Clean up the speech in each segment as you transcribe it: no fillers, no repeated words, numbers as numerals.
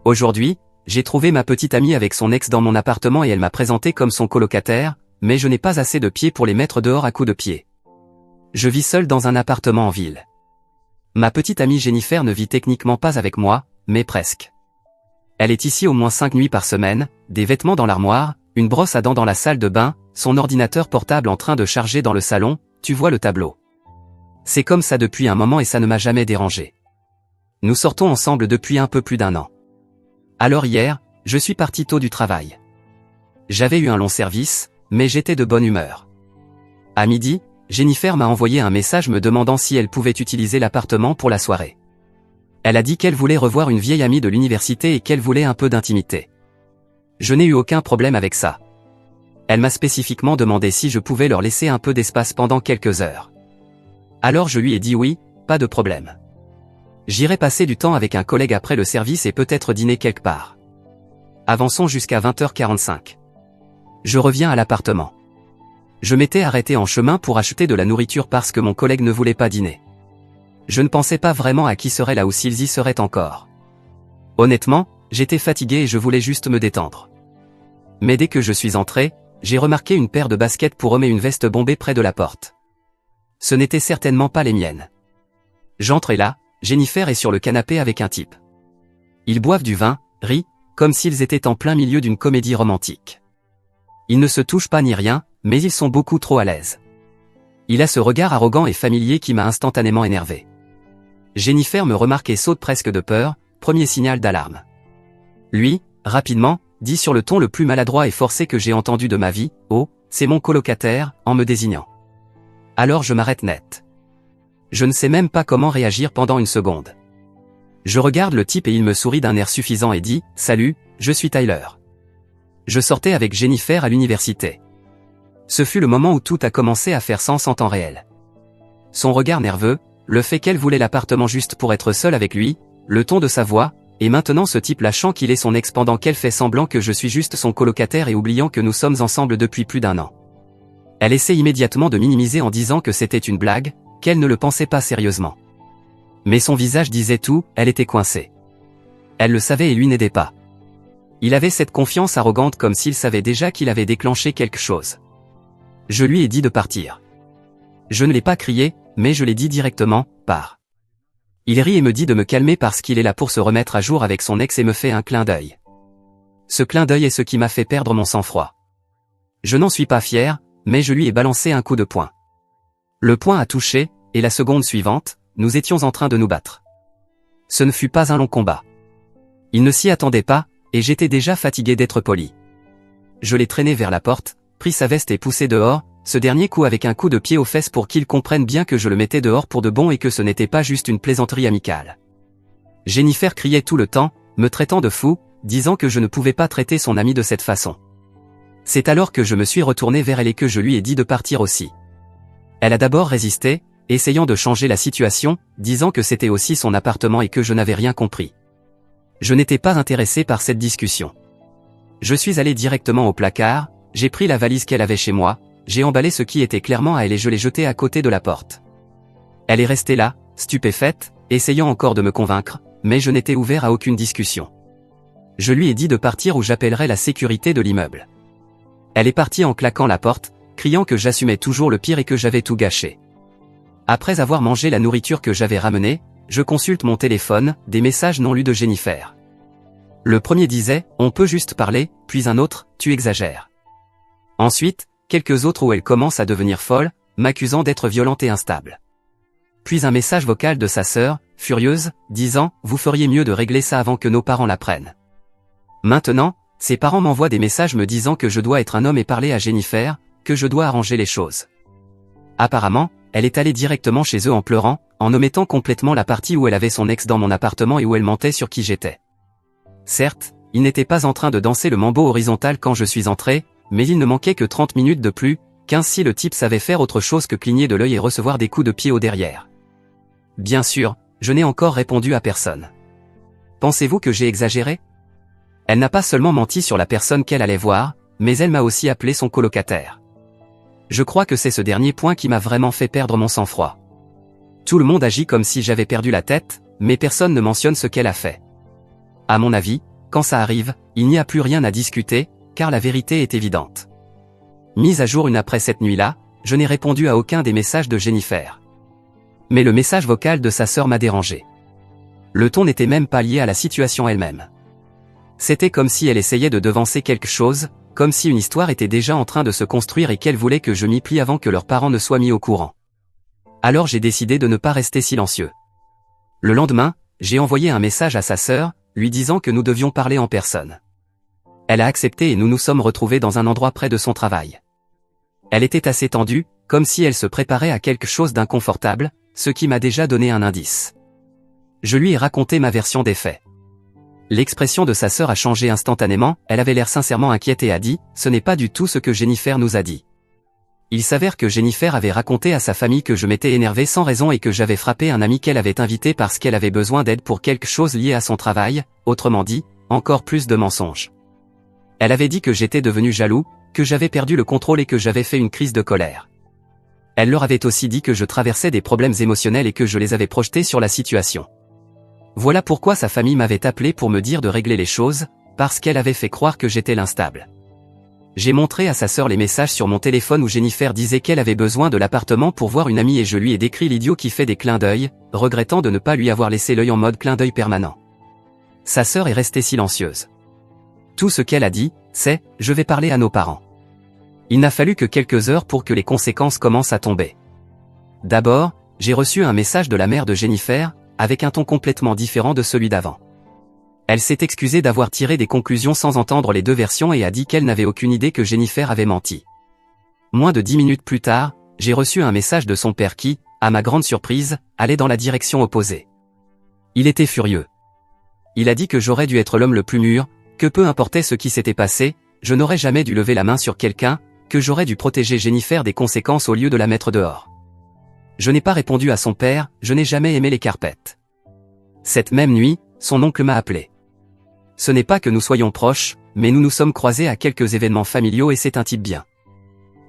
Aujourd'hui, j'ai trouvé ma petite amie avec son ex dans mon appartement et elle m'a présenté comme son colocataire, mais je n'ai pas assez de pieds pour les mettre dehors à coups de pied. Je vis seul dans un appartement en ville. Ma petite amie Jennifer ne vit techniquement pas avec moi, mais presque. Elle est ici au moins 5 nuits par semaine, des vêtements dans l'armoire, une brosse à dents dans la salle de bain, son ordinateur portable en train de charger dans le salon, tu vois le tableau. C'est comme ça depuis un moment et ça ne m'a jamais dérangé. Nous sortons ensemble depuis un peu plus d'1 an. Alors hier, je suis parti tôt du travail. J'avais eu un long service, mais j'étais de bonne humeur. À midi, Jennifer m'a envoyé un message me demandant si elle pouvait utiliser l'appartement pour la soirée. Elle a dit qu'elle voulait revoir une vieille amie de l'université et qu'elle voulait un peu d'intimité. Je n'ai eu aucun problème avec ça. Elle m'a spécifiquement demandé si je pouvais leur laisser un peu d'espace pendant quelques heures. Alors je lui ai dit oui, pas de problème. J'irai passer du temps avec un collègue après le service et peut-être dîner quelque part. Avançons jusqu'à 20h45. Je reviens à l'appartement. Je m'étais arrêté en chemin pour acheter de la nourriture parce que mon collègue ne voulait pas dîner. Je ne pensais pas vraiment à qui serait là ou s'ils y seraient encore. Honnêtement, j'étais fatigué et je voulais juste me détendre. Mais dès que je suis entré, j'ai remarqué une paire de baskets pour hommes et une veste bombée près de la porte. Ce n'étaient certainement pas les miennes. J'entre et là, Jennifer est sur le canapé avec un type. Ils boivent du vin, rient, comme s'ils étaient en plein milieu d'une comédie romantique. Ils ne se touchent pas ni rien, mais ils sont beaucoup trop à l'aise. Il a ce regard arrogant et familier qui m'a instantanément énervé. Jennifer me remarque et saute presque de peur, premier signal d'alarme. Lui, rapidement, dit sur le ton le plus maladroit et forcé que j'ai entendu de ma vie, « Oh, c'est mon colocataire », en me désignant. Alors je m'arrête net. Je ne sais même pas comment réagir pendant une seconde. Je regarde le type et il me sourit d'un air suffisant et dit « Salut, je suis Tyler. Je sortais avec Jennifer à l'université. » Ce fut le moment où tout a commencé à faire sens en temps réel. Son regard nerveux, le fait qu'elle voulait l'appartement juste pour être seule avec lui, le ton de sa voix, et maintenant ce type lâchant qu'il est son ex pendant qu'elle fait semblant que je suis juste son colocataire et oubliant que nous sommes ensemble depuis plus d'1 an. Elle essaie immédiatement de minimiser en disant que c'était une blague, qu'elle ne le pensait pas sérieusement. Mais son visage disait tout, elle était coincée. Elle le savait et lui n'aidait pas. Il avait cette confiance arrogante comme s'il savait déjà qu'il avait déclenché quelque chose. Je lui ai dit de partir. Je ne l'ai pas crié, mais je l'ai dit directement, pars. Il rit et me dit de me calmer parce qu'il est là pour se remettre à jour avec son ex et me fait un clin d'œil. Ce clin d'œil est ce qui m'a fait perdre mon sang-froid. Je n'en suis pas fier, mais je lui ai balancé un coup de poing. Le poing a touché, et la seconde suivante, nous étions en train de nous battre. Ce ne fut pas un long combat. Il ne s'y attendait pas, et j'étais déjà fatigué d'être poli. Je l'ai traîné vers la porte, pris sa veste et poussé dehors, ce dernier coup avec un coup de pied aux fesses pour qu'il comprenne bien que je le mettais dehors pour de bon et que ce n'était pas juste une plaisanterie amicale. Jennifer criait tout le temps, me traitant de fou, disant que je ne pouvais pas traiter son ami de cette façon. C'est alors que je me suis retourné vers elle et que je lui ai dit de partir aussi. Elle a d'abord résisté, essayant de changer la situation, disant que c'était aussi son appartement et que je n'avais rien compris. Je n'étais pas intéressé par cette discussion. Je suis allé directement au placard, j'ai pris la valise qu'elle avait chez moi, j'ai emballé ce qui était clairement à elle et je l'ai jeté à côté de la porte. Elle est restée là, stupéfaite, essayant encore de me convaincre, mais je n'étais ouvert à aucune discussion. Je lui ai dit de partir ou j'appellerais la sécurité de l'immeuble. Elle est partie en claquant la porte, criant que j'assumais toujours le pire et que j'avais tout gâché. Après avoir mangé la nourriture que j'avais ramenée, je consulte mon téléphone, des messages non lus de Jennifer. Le premier disait « On peut juste parler », puis un autre « Tu exagères ». Ensuite, quelques autres où elle commence à devenir folle, m'accusant d'être violente et instable. Puis un message vocal de sa sœur, furieuse, disant « Vous feriez mieux de régler ça avant que nos parents l'apprennent ». Maintenant, ses parents m'envoient des messages me disant que je dois être un homme et parler à Jennifer, que je dois arranger les choses. Apparemment, elle est allée directement chez eux en pleurant, en omettant complètement la partie où elle avait son ex dans mon appartement et où elle mentait sur qui j'étais. Certes, il n'était pas en train de danser le mambo horizontal quand je suis entré, mais il ne manquait que 30 minutes de plus, qu'ainsi le type savait faire autre chose que cligner de l'œil et recevoir des coups de pied au derrière. Bien sûr, je n'ai encore répondu à personne. Pensez-vous que j'ai exagéré ? Elle n'a pas seulement menti sur la personne qu'elle allait voir, mais elle m'a aussi appelé son colocataire. Je crois que c'est ce dernier point qui m'a vraiment fait perdre mon sang-froid. Tout le monde agit comme si j'avais perdu la tête, mais personne ne mentionne ce qu'elle a fait. À mon avis, quand ça arrive, il n'y a plus rien à discuter, car la vérité est évidente. Mise à jour une après cette nuit-là, je n'ai répondu à aucun des messages de Jennifer. Mais le message vocal de sa sœur m'a dérangé. Le ton n'était même pas lié à la situation elle-même. C'était comme si elle essayait de devancer quelque chose, comme si une histoire était déjà en train de se construire et qu'elle voulait que je m'y plie avant que leurs parents ne soient mis au courant. Alors j'ai décidé de ne pas rester silencieux. Le lendemain, j'ai envoyé un message à sa sœur, lui disant que nous devions parler en personne. Elle a accepté et nous nous sommes retrouvés dans un endroit près de son travail. Elle était assez tendue, comme si elle se préparait à quelque chose d'inconfortable, ce qui m'a déjà donné un indice. Je lui ai raconté ma version des faits. L'expression de sa sœur a changé instantanément, elle avait l'air sincèrement inquiète et a dit « Ce n'est pas du tout ce que Jennifer nous a dit ». Il s'avère que Jennifer avait raconté à sa famille que je m'étais énervé sans raison et que j'avais frappé un ami qu'elle avait invité parce qu'elle avait besoin d'aide pour quelque chose lié à son travail, autrement dit, encore plus de mensonges. Elle avait dit que j'étais devenu jaloux, que j'avais perdu le contrôle et que j'avais fait une crise de colère. Elle leur avait aussi dit que je traversais des problèmes émotionnels et que je les avais projetés sur la situation. Voilà pourquoi sa famille m'avait appelé pour me dire de régler les choses, parce qu'elle avait fait croire que j'étais l'instable. J'ai montré à sa sœur les messages sur mon téléphone où Jennifer disait qu'elle avait besoin de l'appartement pour voir une amie et je lui ai décrit l'idiot qui fait des clins d'œil, regrettant de ne pas lui avoir laissé l'œil en mode clin d'œil permanent. Sa sœur est restée silencieuse. Tout ce qu'elle a dit, c'est « je vais parler à nos parents ». Il n'a fallu que quelques heures pour que les conséquences commencent à tomber. D'abord, j'ai reçu un message de la mère de Jennifer, avec un ton complètement différent de celui d'avant. Elle s'est excusée d'avoir tiré des conclusions sans entendre les deux versions et a dit qu'elle n'avait aucune idée que Jennifer avait menti. Moins de 10 minutes plus tard, j'ai reçu un message de son père qui, à ma grande surprise, allait dans la direction opposée. Il était furieux. Il a dit que j'aurais dû être l'homme le plus mûr, que peu importait ce qui s'était passé, je n'aurais jamais dû lever la main sur quelqu'un, que j'aurais dû protéger Jennifer des conséquences au lieu de la mettre dehors. Je n'ai pas répondu à son père, je n'ai jamais aimé les carpettes. Cette même nuit, son oncle m'a appelé. Ce n'est pas que nous soyons proches, mais nous nous sommes croisés à quelques événements familiaux et c'est un type bien.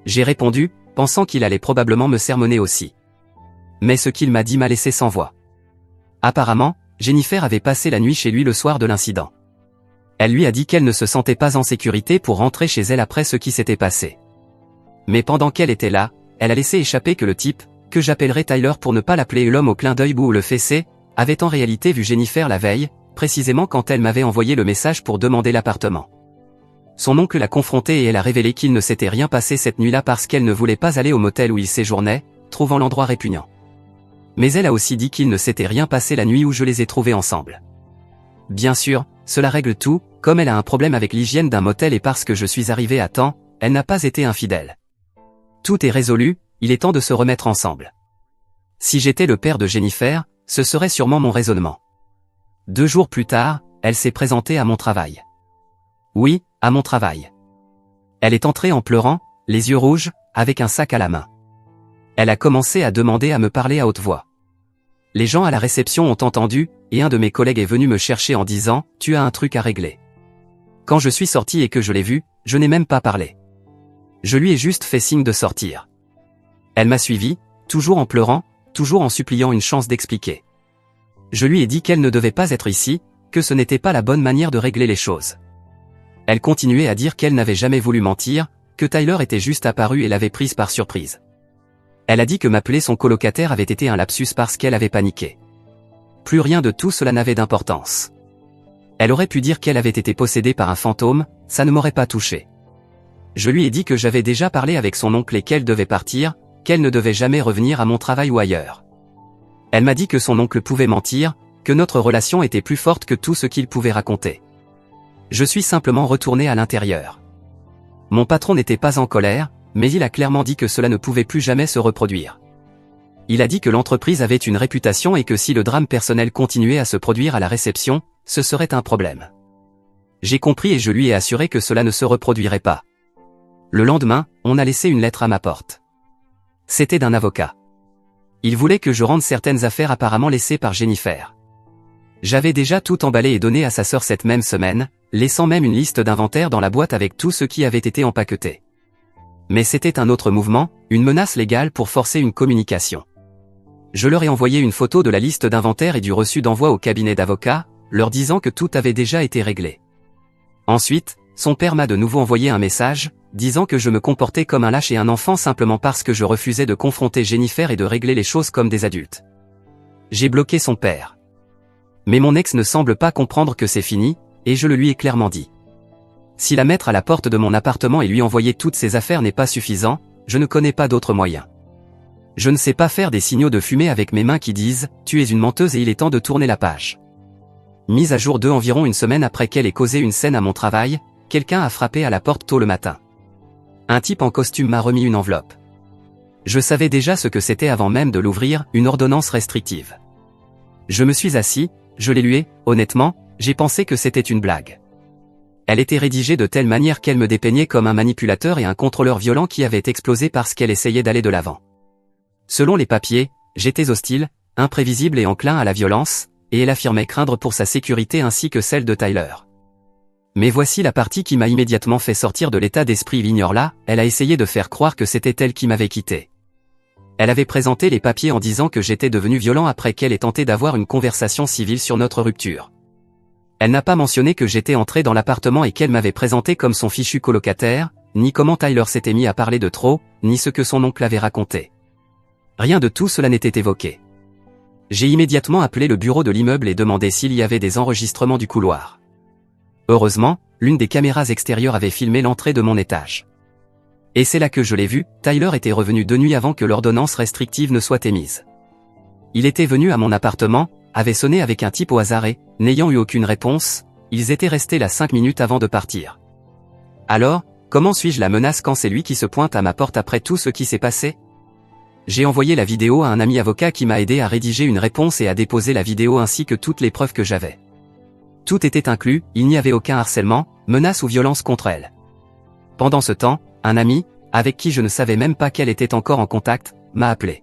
J'ai répondu, pensant qu'il allait probablement me sermonner aussi. Mais ce qu'il m'a dit m'a laissé sans voix. Apparemment, Jennifer avait passé la nuit chez lui le soir de l'incident. Elle lui a dit qu'elle ne se sentait pas en sécurité pour rentrer chez elle après ce qui s'était passé. Mais pendant qu'elle était là, elle a laissé échapper que le type, que j'appellerai Tyler pour ne pas l'appeler l'homme au clin d'œil ou le fessé, avait en réalité vu Jennifer la veille, précisément quand elle m'avait envoyé le message pour demander l'appartement. Son oncle l'a confrontée et elle a révélé qu'il ne s'était rien passé cette nuit-là parce qu'elle ne voulait pas aller au motel où il séjournait, trouvant l'endroit répugnant. Mais elle a aussi dit qu'il ne s'était rien passé la nuit où je les ai trouvés ensemble. Bien sûr, cela règle tout, comme elle a un problème avec l'hygiène d'un motel et parce que je suis arrivé à temps, elle n'a pas été infidèle. Tout est résolu, il est temps de se remettre ensemble. Si j'étais le père de Jennifer, ce serait sûrement mon raisonnement. 2 jours plus tard, elle s'est présentée à mon travail. Oui, à mon travail. Elle est entrée en pleurant, les yeux rouges, avec un sac à la main. Elle a commencé à demander à me parler à haute voix. Les gens à la réception ont entendu, et un de mes collègues est venu me chercher en disant « Tu as un truc à régler ». Quand je suis sorti et que je l'ai vue, je n'ai même pas parlé. Je lui ai juste fait signe de sortir. Elle m'a suivi, toujours en pleurant, toujours en suppliant une chance d'expliquer. Je lui ai dit qu'elle ne devait pas être ici, que ce n'était pas la bonne manière de régler les choses. Elle continuait à dire qu'elle n'avait jamais voulu mentir, que Tyler était juste apparu et l'avait prise par surprise. Elle a dit que m'appeler son colocataire avait été un lapsus parce qu'elle avait paniqué. Plus rien de tout cela n'avait d'importance. Elle aurait pu dire qu'elle avait été possédée par un fantôme, ça ne m'aurait pas touché. Je lui ai dit que j'avais déjà parlé avec son oncle et qu'elle devait partir, qu'elle ne devait jamais revenir à mon travail ou ailleurs. Elle m'a dit que son oncle pouvait mentir, que notre relation était plus forte que tout ce qu'il pouvait raconter. Je suis simplement retourné à l'intérieur. Mon patron n'était pas en colère, mais il a clairement dit que cela ne pouvait plus jamais se reproduire. Il a dit que l'entreprise avait une réputation et que si le drame personnel continuait à se produire à la réception, ce serait un problème. J'ai compris et je lui ai assuré que cela ne se reproduirait pas. Le lendemain, on a laissé une lettre à ma porte. C'était d'un avocat. Il voulait que je rende certaines affaires apparemment laissées par Jennifer. J'avais déjà tout emballé et donné à sa sœur cette même semaine, laissant même une liste d'inventaire dans la boîte avec tout ce qui avait été empaqueté. Mais c'était un autre mouvement, une menace légale pour forcer une communication. Je leur ai envoyé une photo de la liste d'inventaire et du reçu d'envoi au cabinet d'avocats, leur disant que tout avait déjà été réglé. Ensuite, son père m'a de nouveau envoyé un message, disant que je me comportais comme un lâche et un enfant simplement parce que je refusais de confronter Jennifer et de régler les choses comme des adultes. J'ai bloqué son père. Mais mon ex ne semble pas comprendre que c'est fini, et je le lui ai clairement dit. Si la mettre à la porte de mon appartement et lui envoyer toutes ses affaires n'est pas suffisant, je ne connais pas d'autre moyen. Je ne sais pas faire des signaux de fumée avec mes mains qui disent « Tu es une menteuse et il est temps de tourner la page ». Mise à jour 2 environ une semaine après qu'elle ait causé une scène à mon travail, quelqu'un a frappé à la porte tôt le matin. Un type en costume m'a remis une enveloppe. Je savais déjà ce que c'était avant même de l'ouvrir, une ordonnance restrictive. Je me suis assis, je l'ai luée, honnêtement, j'ai pensé que c'était une blague. Elle était rédigée de telle manière qu'elle me dépeignait comme un manipulateur et un contrôleur violent qui avait explosé parce qu'elle essayait d'aller de l'avant. Selon les papiers, j'étais hostile, imprévisible et enclin à la violence, et elle affirmait craindre pour sa sécurité ainsi que celle de Tyler. Mais voici la partie qui m'a immédiatement fait sortir de l'état d'esprit l'ignore-là, elle a essayé de faire croire que c'était elle qui m'avait quitté. Elle avait présenté les papiers en disant que j'étais devenu violent après qu'elle ait tenté d'avoir une conversation civile sur notre rupture. Elle n'a pas mentionné que j'étais entré dans l'appartement et qu'elle m'avait présenté comme son fichu colocataire, ni comment Tyler s'était mis à parler de trop, ni ce que son oncle avait raconté. Rien de tout cela n'était évoqué. J'ai immédiatement appelé le bureau de l'immeuble et demandé s'il y avait des enregistrements du couloir. Heureusement, l'une des caméras extérieures avait filmé l'entrée de mon étage. Et c'est là que je l'ai vu, Tyler était revenu 2 nuits avant que l'ordonnance restrictive ne soit émise. Il était venu à mon appartement, avait sonné avec un type au hasard et, n'ayant eu aucune réponse, ils étaient restés là 5 minutes avant de partir. Alors, comment suis-je la menace quand c'est lui qui se pointe à ma porte après tout ce qui s'est passé? J'ai envoyé la vidéo à un ami avocat qui m'a aidé à rédiger une réponse et à déposer la vidéo ainsi que toutes les preuves que j'avais. Tout était inclus, il n'y avait aucun harcèlement, menace ou violence contre elle. Pendant ce temps, un ami, avec qui je ne savais même pas qu'elle était encore en contact, m'a appelé.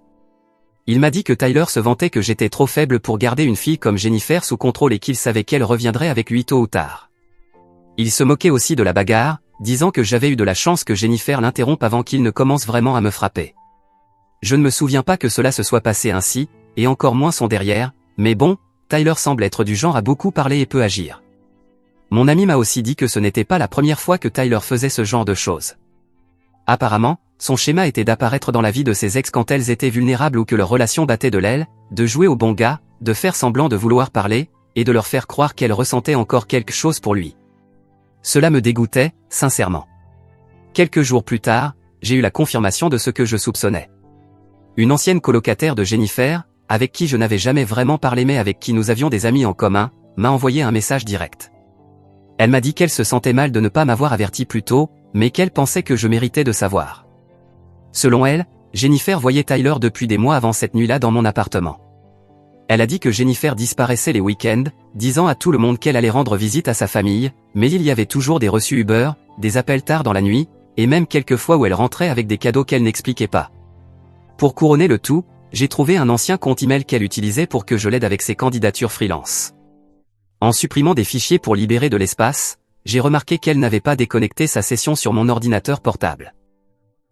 Il m'a dit que Tyler se vantait que j'étais trop faible pour garder une fille comme Jennifer sous contrôle et qu'il savait qu'elle reviendrait avec lui tôt ou tard. Il se moquait aussi de la bagarre, disant que j'avais eu de la chance que Jennifer l'interrompe avant qu'il ne commence vraiment à me frapper. Je ne me souviens pas que cela se soit passé ainsi, et encore moins son derrière, mais bon, Tyler semble être du genre à beaucoup parler et peu agir. Mon ami m'a aussi dit que ce n'était pas la première fois que Tyler faisait ce genre de choses. Apparemment, son schéma était d'apparaître dans la vie de ses ex quand elles étaient vulnérables ou que leur relation battait de l'aile, de jouer au bon gars, de faire semblant de vouloir parler, et de leur faire croire qu'elles ressentaient encore quelque chose pour lui. Cela me dégoûtait, sincèrement. Quelques jours plus tard, j'ai eu la confirmation de ce que je soupçonnais. Une ancienne colocataire de Jennifer, avec qui je n'avais jamais vraiment parlé mais avec qui nous avions des amis en commun, m'a envoyé un message direct. Elle m'a dit qu'elle se sentait mal de ne pas m'avoir averti plus tôt, mais qu'elle pensait que je méritais de savoir. Selon elle, Jennifer voyait Tyler depuis des mois avant cette nuit-là dans mon appartement. Elle a dit que Jennifer disparaissait les week-ends, disant à tout le monde qu'elle allait rendre visite à sa famille, mais il y avait toujours des reçus Uber, des appels tard dans la nuit, et même quelques fois où elle rentrait avec des cadeaux qu'elle n'expliquait pas. Pour couronner le tout, j'ai trouvé un ancien compte email qu'elle utilisait pour que je l'aide avec ses candidatures freelance. En supprimant des fichiers pour libérer de l'espace, j'ai remarqué qu'elle n'avait pas déconnecté sa session sur mon ordinateur portable.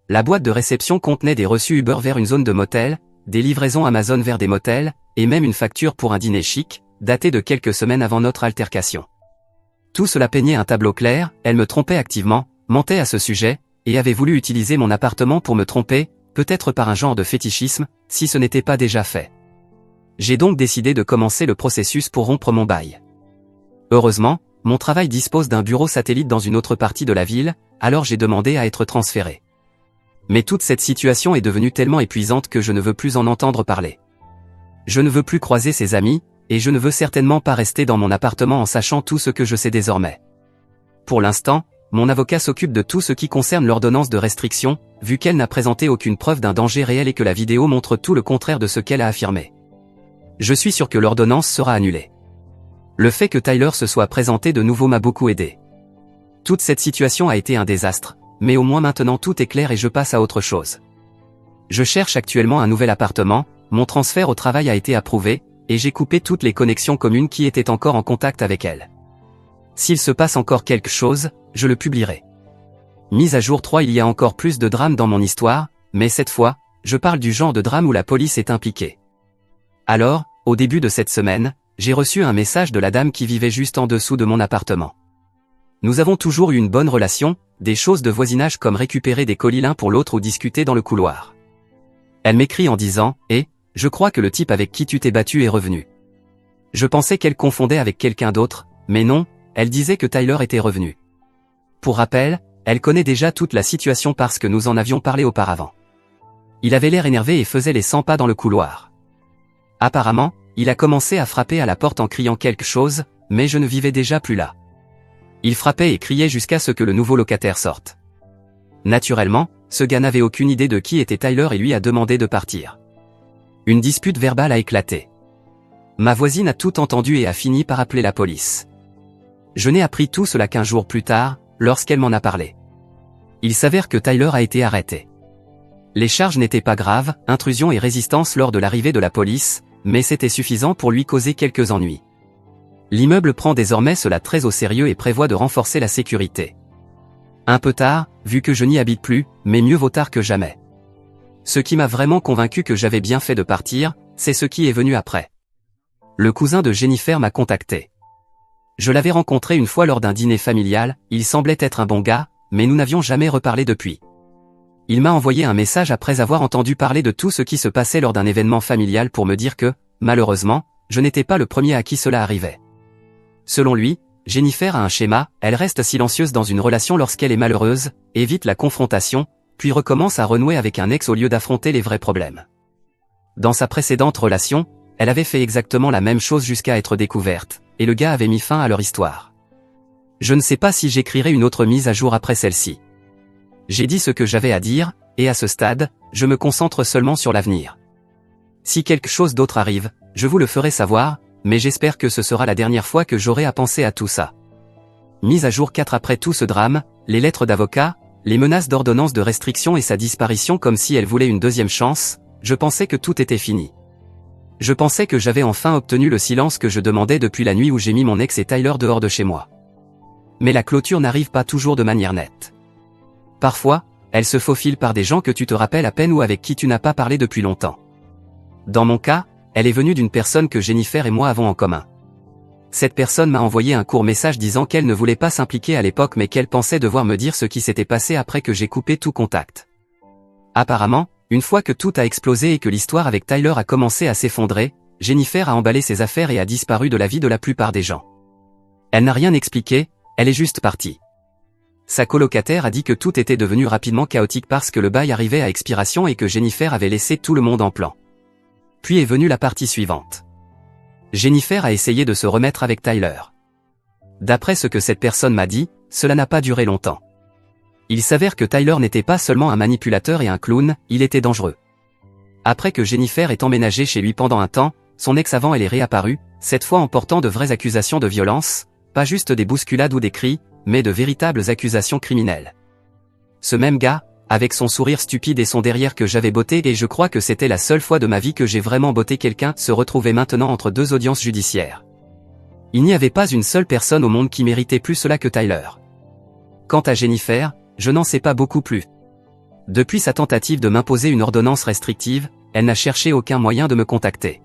La boîte de réception contenait des reçus Uber vers une zone de motel, des livraisons Amazon vers des motels, et même une facture pour un dîner chic, datée de quelques semaines avant notre altercation. Tout cela peignait un tableau clair, elle me trompait activement, mentait à ce sujet, et avait voulu utiliser mon appartement pour me tromper, peut-être par un genre de fétichisme, si ce n'était pas déjà fait. J'ai donc décidé de commencer le processus pour rompre mon bail. Heureusement, mon travail dispose d'un bureau satellite dans une autre partie de la ville, alors j'ai demandé à être transféré. Mais toute cette situation est devenue tellement épuisante que je ne veux plus en entendre parler. Je ne veux plus croiser ses amis, et je ne veux certainement pas rester dans mon appartement en sachant tout ce que je sais désormais. Pour l'instant, mon avocat s'occupe de tout ce qui concerne l'ordonnance de restriction, vu qu'elle n'a présenté aucune preuve d'un danger réel et que la vidéo montre tout le contraire de ce qu'elle a affirmé. Je suis sûr que l'ordonnance sera annulée. Le fait que Tyler se soit présenté de nouveau m'a beaucoup aidé. Toute cette situation a été un désastre, mais au moins maintenant tout est clair et je passe à autre chose. Je cherche actuellement un nouvel appartement, mon transfert au travail a été approuvé, et j'ai coupé toutes les connexions communes qui étaient encore en contact avec elle. S'il se passe encore quelque chose, je le publierai. Mise à jour 3. Il y a encore plus de drames dans mon histoire, mais cette fois, je parle du genre de drame où la police est impliquée. Alors, au début de cette semaine, j'ai reçu un message de la dame qui vivait juste en dessous de mon appartement. Nous avons toujours eu une bonne relation, des choses de voisinage comme récupérer des colis l'un pour l'autre ou discuter dans le couloir. Elle m'écrit en disant « je crois que le type avec qui tu t'es battu est revenu. » Je pensais qu'elle confondait avec quelqu'un d'autre, mais non, elle disait que Tyler était revenu. Pour rappel, elle connaît déjà toute la situation parce que nous en avions parlé auparavant. Il avait l'air énervé et faisait les 100 pas dans le couloir. Apparemment, il a commencé à frapper à la porte en criant quelque chose, mais je ne vivais déjà plus là. Il frappait et criait jusqu'à ce que le nouveau locataire sorte. Naturellement, ce gars n'avait aucune idée de qui était Tyler et lui a demandé de partir. Une dispute verbale a éclaté. Ma voisine a tout entendu et a fini par appeler la police. Je n'ai appris tout cela qu'1 jour plus tard, lorsqu'elle m'en a parlé. Il s'avère que Tyler a été arrêté. Les charges n'étaient pas graves, intrusion et résistance lors de l'arrivée de la police, mais c'était suffisant pour lui causer quelques ennuis. L'immeuble prend désormais cela très au sérieux et prévoit de renforcer la sécurité. Un peu tard, vu que je n'y habite plus, mais mieux vaut tard que jamais. Ce qui m'a vraiment convaincu que j'avais bien fait de partir, c'est ce qui est venu après. Le cousin de Jennifer m'a contacté. Je l'avais rencontré une fois lors d'un dîner familial, il semblait être un bon gars, mais nous n'avions jamais reparlé depuis. Il m'a envoyé un message après avoir entendu parler de tout ce qui se passait lors d'un événement familial pour me dire que, malheureusement, je n'étais pas le premier à qui cela arrivait. Selon lui, Jennifer a un schéma, elle reste silencieuse dans une relation lorsqu'elle est malheureuse, évite la confrontation, puis recommence à renouer avec un ex au lieu d'affronter les vrais problèmes. Dans sa précédente relation, elle avait fait exactement la même chose jusqu'à être découverte, et le gars avait mis fin à leur histoire. Je ne sais pas si j'écrirai une autre mise à jour après celle-ci. J'ai dit ce que j'avais à dire, et à ce stade, je me concentre seulement sur l'avenir. Si quelque chose d'autre arrive, je vous le ferai savoir, mais j'espère que ce sera la dernière fois que j'aurai à penser à tout ça. Mise à jour 4 après tout ce drame, les lettres d'avocat, les menaces d'ordonnance de restriction et sa disparition comme si elle voulait une deuxième chance, je pensais que tout était fini. Je pensais que j'avais enfin obtenu le silence que je demandais depuis la nuit où j'ai mis mon ex et Tyler dehors de chez moi. Mais la clôture n'arrive pas toujours de manière nette. Parfois, elle se faufile par des gens que tu te rappelles à peine ou avec qui tu n'as pas parlé depuis longtemps. Dans mon cas, elle est venue d'une personne que Jennifer et moi avons en commun. Cette personne m'a envoyé un court message disant qu'elle ne voulait pas s'impliquer à l'époque mais qu'elle pensait devoir me dire ce qui s'était passé après que j'ai coupé tout contact. Apparemment, une fois que tout a explosé et que l'histoire avec Tyler a commencé à s'effondrer, Jennifer a emballé ses affaires et a disparu de la vie de la plupart des gens. Elle n'a rien expliqué, elle est juste partie. Sa colocataire a dit que tout était devenu rapidement chaotique parce que le bail arrivait à expiration et que Jennifer avait laissé tout le monde en plan. Puis est venue la partie suivante. Jennifer a essayé de se remettre avec Tyler. D'après ce que cette personne m'a dit, cela n'a pas duré longtemps. Il s'avère que Tyler n'était pas seulement un manipulateur et un clown, il était dangereux. Après que Jennifer ait emménagé chez lui pendant un temps, son ex avant elle est réapparue, cette fois en portant de vraies accusations de violence, pas juste des bousculades ou des cris, mais de véritables accusations criminelles. Ce même gars, avec son sourire stupide et son derrière que j'avais botté et je crois que c'était la seule fois de ma vie que j'ai vraiment botté quelqu'un, se retrouvait maintenant entre 2 audiences judiciaires. Il n'y avait pas une seule personne au monde qui méritait plus cela que Tyler. Quant à Jennifer, je n'en sais pas beaucoup plus. Depuis sa tentative de m'imposer une ordonnance restrictive, elle n'a cherché aucun moyen de me contacter.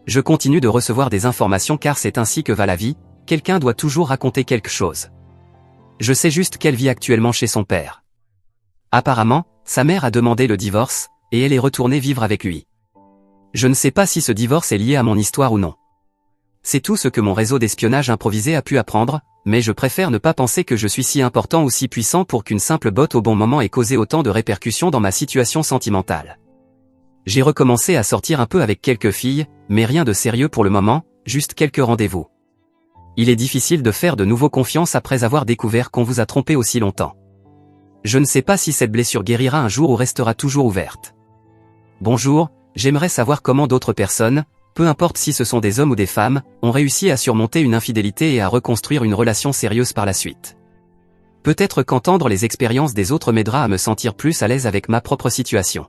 Je continue de recevoir des informations car c'est ainsi que va la vie, quelqu'un doit toujours raconter quelque chose. Je sais juste qu'elle vit actuellement chez son père. Apparemment, sa mère a demandé le divorce, et elle est retournée vivre avec lui. Je ne sais pas si ce divorce est lié à mon histoire ou non. C'est tout ce que mon réseau d'espionnage improvisé a pu apprendre, mais je préfère ne pas penser que je suis si important ou si puissant pour qu'une simple botte au bon moment ait causé autant de répercussions dans ma situation sentimentale. J'ai recommencé à sortir un peu avec quelques filles, mais rien de sérieux pour le moment, juste quelques rendez-vous. Il est difficile de faire de nouveau confiance après avoir découvert qu'on vous a trompé aussi longtemps. Je ne sais pas si cette blessure guérira un jour ou restera toujours ouverte. Bonjour, j'aimerais savoir comment d'autres personnes, peu importe si ce sont des hommes ou des femmes, ont réussi à surmonter une infidélité et à reconstruire une relation sérieuse par la suite. Peut-être qu'entendre les expériences des autres m'aidera à me sentir plus à l'aise avec ma propre situation.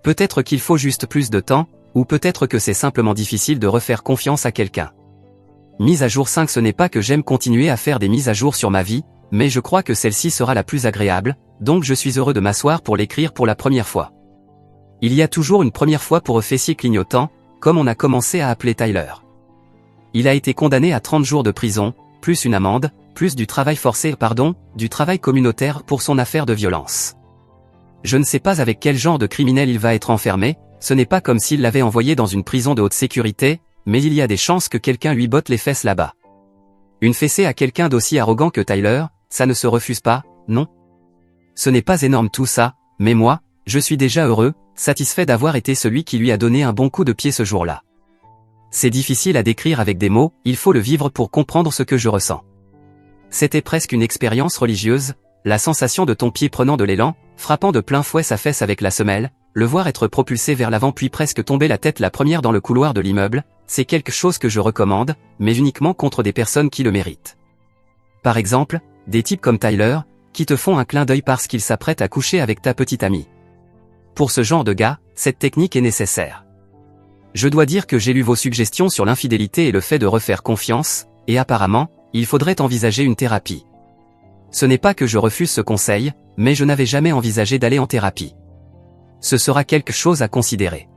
Peut-être qu'il faut juste plus de temps, ou peut-être que c'est simplement difficile de refaire confiance à quelqu'un. Mise à jour 5. Ce n'est pas que j'aime continuer à faire des mises à jour sur ma vie, mais je crois que celle-ci sera la plus agréable, donc je suis heureux de m'asseoir pour l'écrire pour la première fois. Il y a toujours une première fois pour fessier clignotant, comme on a commencé à appeler Tyler. Il a été condamné à 30 jours de prison, plus une amende, plus du travail forcé, du travail communautaire pour son affaire de violence. Je ne sais pas avec quel genre de criminel il va être enfermé, ce n'est pas comme s'il l'avait envoyé dans une prison de haute sécurité, mais il y a des chances que quelqu'un lui botte les fesses là-bas. Une fessée à quelqu'un d'aussi arrogant que Tyler, ça ne se refuse pas, non? Ce n'est pas énorme tout ça, mais moi, je suis déjà heureux, satisfait d'avoir été celui qui lui a donné un bon coup de pied ce jour-là. C'est difficile à décrire avec des mots, il faut le vivre pour comprendre ce que je ressens. C'était presque une expérience religieuse, la sensation de ton pied prenant de l'élan, frappant de plein fouet sa fesse avec la semelle, le voir être propulsé vers l'avant puis presque tomber la tête la première dans le couloir de l'immeuble, c'est quelque chose que je recommande, mais uniquement contre des personnes qui le méritent. Par exemple, des types comme Tyler, qui te font un clin d'œil parce qu'ils s'apprêtent à coucher avec ta petite amie. Pour ce genre de gars, cette technique est nécessaire. Je dois dire que j'ai lu vos suggestions sur l'infidélité et le fait de refaire confiance, et apparemment, il faudrait envisager une thérapie. Ce n'est pas que je refuse ce conseil, mais je n'avais jamais envisagé d'aller en thérapie. Ce sera quelque chose à considérer.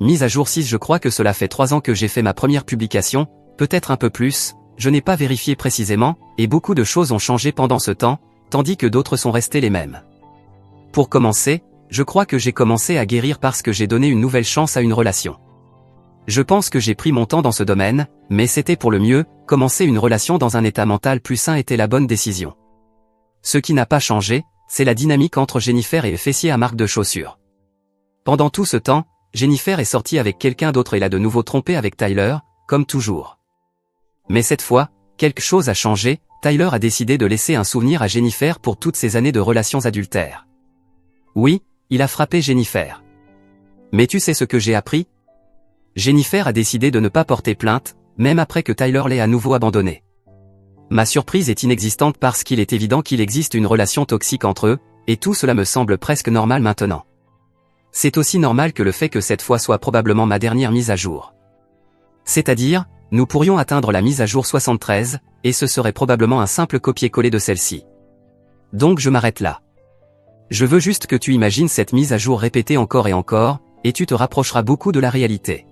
Mise à jour 6. Je crois que cela fait 3 ans que j'ai fait ma première publication, peut-être un peu plus, je n'ai pas vérifié précisément, et beaucoup de choses ont changé pendant ce temps, tandis que d'autres sont restées les mêmes. Pour commencer, je crois que j'ai commencé à guérir parce que j'ai donné une nouvelle chance à une relation. Je pense que j'ai pris mon temps dans ce domaine, mais c'était pour le mieux, commencer une relation dans un état mental plus sain était la bonne décision. Ce qui n'a pas changé, c'est la dynamique entre Jennifer et fessier à marque de chaussures. Pendant tout ce temps, Jennifer est sortie avec quelqu'un d'autre et l'a de nouveau trompé avec Tyler, comme toujours. Mais cette fois, quelque chose a changé, Tyler a décidé de laisser un souvenir à Jennifer pour toutes ces années de relations adultères. Oui, il a frappé Jennifer. Mais tu sais ce que j'ai appris? Jennifer a décidé de ne pas porter plainte, même après que Tyler l'ait à nouveau abandonnée. Ma surprise est inexistante parce qu'il est évident qu'il existe une relation toxique entre eux, et tout cela me semble presque normal maintenant. C'est aussi normal que le fait que cette fois soit probablement ma dernière mise à jour. C'est-à-dire, nous pourrions atteindre la mise à jour 73, et ce serait probablement un simple copier-coller de celle-ci. Donc je m'arrête là. Je veux juste que tu imagines cette mise à jour répétée encore et encore, et tu te rapprocheras beaucoup de la réalité.